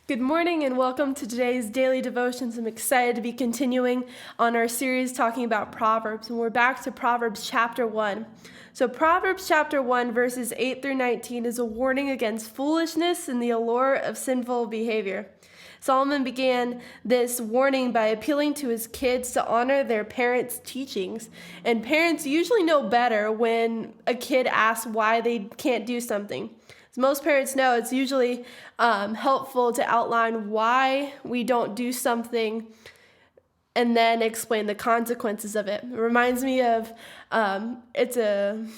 Good morning and welcome to today's daily devotions. I'm excited to be continuing on our series talking about Proverbs, and we're back to Proverbs chapter 1. So Proverbs chapter 1 verses 8 through 19 is a warning against foolishness and the allure of sinful behavior. Solomon began this warning by appealing to his kids to honor their parents' teachings, and parents usually know better when a kid asks why they can't do something. As most parents know, it's usually helpful to outline why we don't do something and then explain the consequences of it. It reminds me of the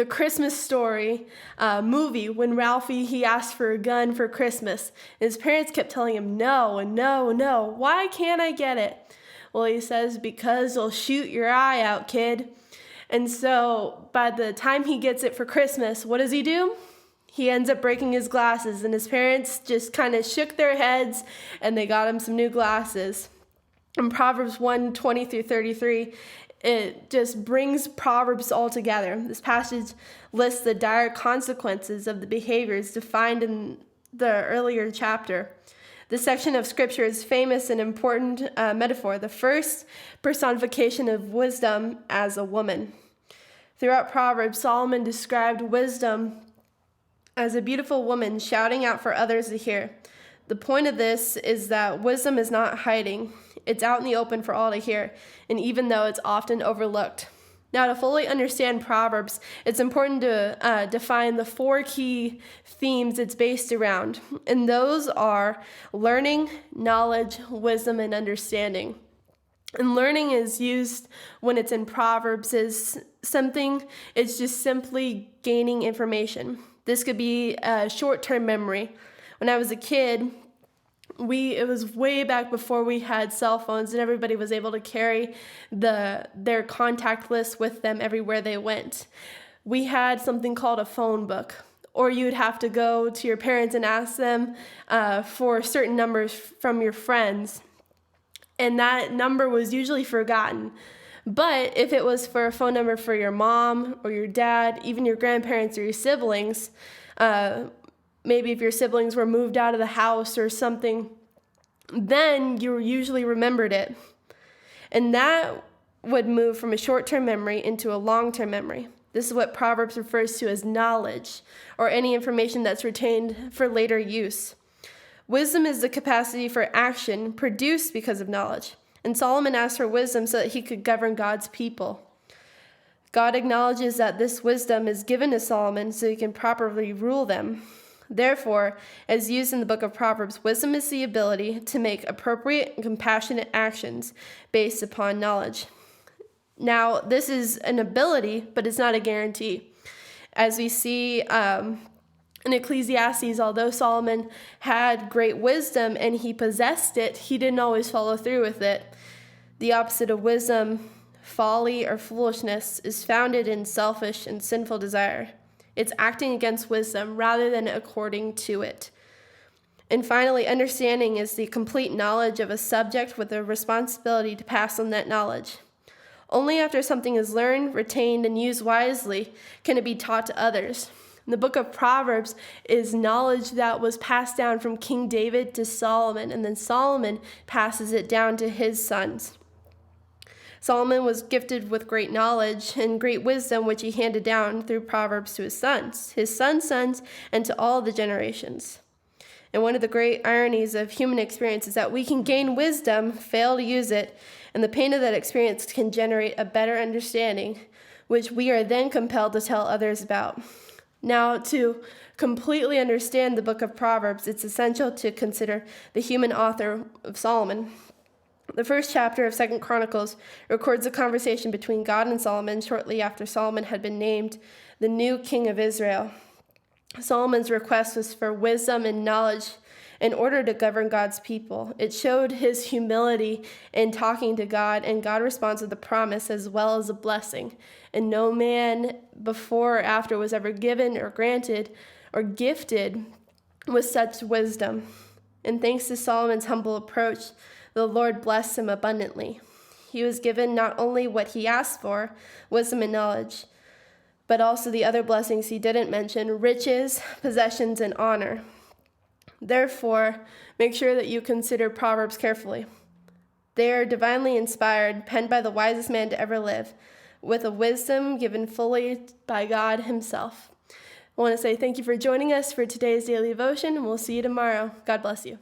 Christmas Story movie when Ralphie, he asked for a gun for Christmas. And his parents kept telling him no and no, no. Why can't I get it? Well, he says, because they'll shoot your eye out, kid. And so by the time he gets it for Christmas, what does he do? He ends up breaking his glasses, and his parents just kind of shook their heads, and they got him some new glasses. In Proverbs 1:20 through 33, it just brings Proverbs all together. This passage lists the dire consequences of the behaviors defined in the earlier chapter. This section of Scripture is famous and important metaphor, the first personification of wisdom as a woman. Throughout Proverbs, Solomon described wisdom as a beautiful woman shouting out for others to hear. The point of this is that wisdom is not hiding. It's out in the open for all to hear, and even though it's often overlooked. Now, to fully understand Proverbs, it's important to define the four key themes it's based around, and those are learning, knowledge, wisdom, and understanding. And learning is used when it's in Proverbs as something, it's just simply gaining information. This could be a short-term memory. When I was a kid, it was way back before we had cell phones and everybody was able to carry their contact list with them everywhere they went. We had something called a phone book, or you'd have to go to your parents and ask them for certain numbers from your friends, and that number was usually forgotten. But if it was for a phone number for your mom or your dad, even your grandparents or your siblings, maybe if your siblings were moved out of the house or something, then you usually remembered it. And that would move from a short-term memory into a long-term memory. This is what Proverbs refers to as knowledge, or any information that's retained for later use. Wisdom is the capacity for action produced because of knowledge. And Solomon asked for wisdom so that he could govern God's people. God acknowledges that this wisdom is given to Solomon so he can properly rule them. Therefore, as used in the book of Proverbs, wisdom is the ability to make appropriate and compassionate actions based upon knowledge. Now, this is an ability, but it's not a guarantee. As we see in Ecclesiastes, although Solomon had great wisdom and he possessed it, he didn't always follow through with it. The opposite of wisdom, folly or foolishness, is founded in selfish and sinful desire. It's acting against wisdom rather than according to it. And finally, understanding is the complete knowledge of a subject with a responsibility to pass on that knowledge. Only after something is learned, retained, and used wisely can it be taught to others. The book of Proverbs is knowledge that was passed down from King David to Solomon, and then Solomon passes it down to his sons. Solomon was gifted with great knowledge and great wisdom, which he handed down through Proverbs to his sons, and to all the generations. And one of the great ironies of human experience is that we can gain wisdom, fail to use it, and the pain of that experience can generate a better understanding, which we are then compelled to tell others about. Now, to completely understand the book of Proverbs, it's essential to consider the human author of Solomon. The first chapter of 2 Chronicles records a conversation between God and Solomon shortly after Solomon had been named the new king of Israel. Solomon's request was for wisdom and knowledge in order to govern God's people. It showed his humility in talking to God, and God responds with a promise as well as a blessing. And no man before or after was ever given or granted or gifted with such wisdom. And thanks to Solomon's humble approach, the Lord blessed him abundantly. He was given not only what he asked for, wisdom and knowledge, but also the other blessings he didn't mention, riches, possessions, and honor. Therefore, make sure that you consider Proverbs carefully. They are divinely inspired, penned by the wisest man to ever live, with a wisdom given fully by God himself. I want to say thank you for joining us for today's daily devotion, and we'll see you tomorrow. God bless you.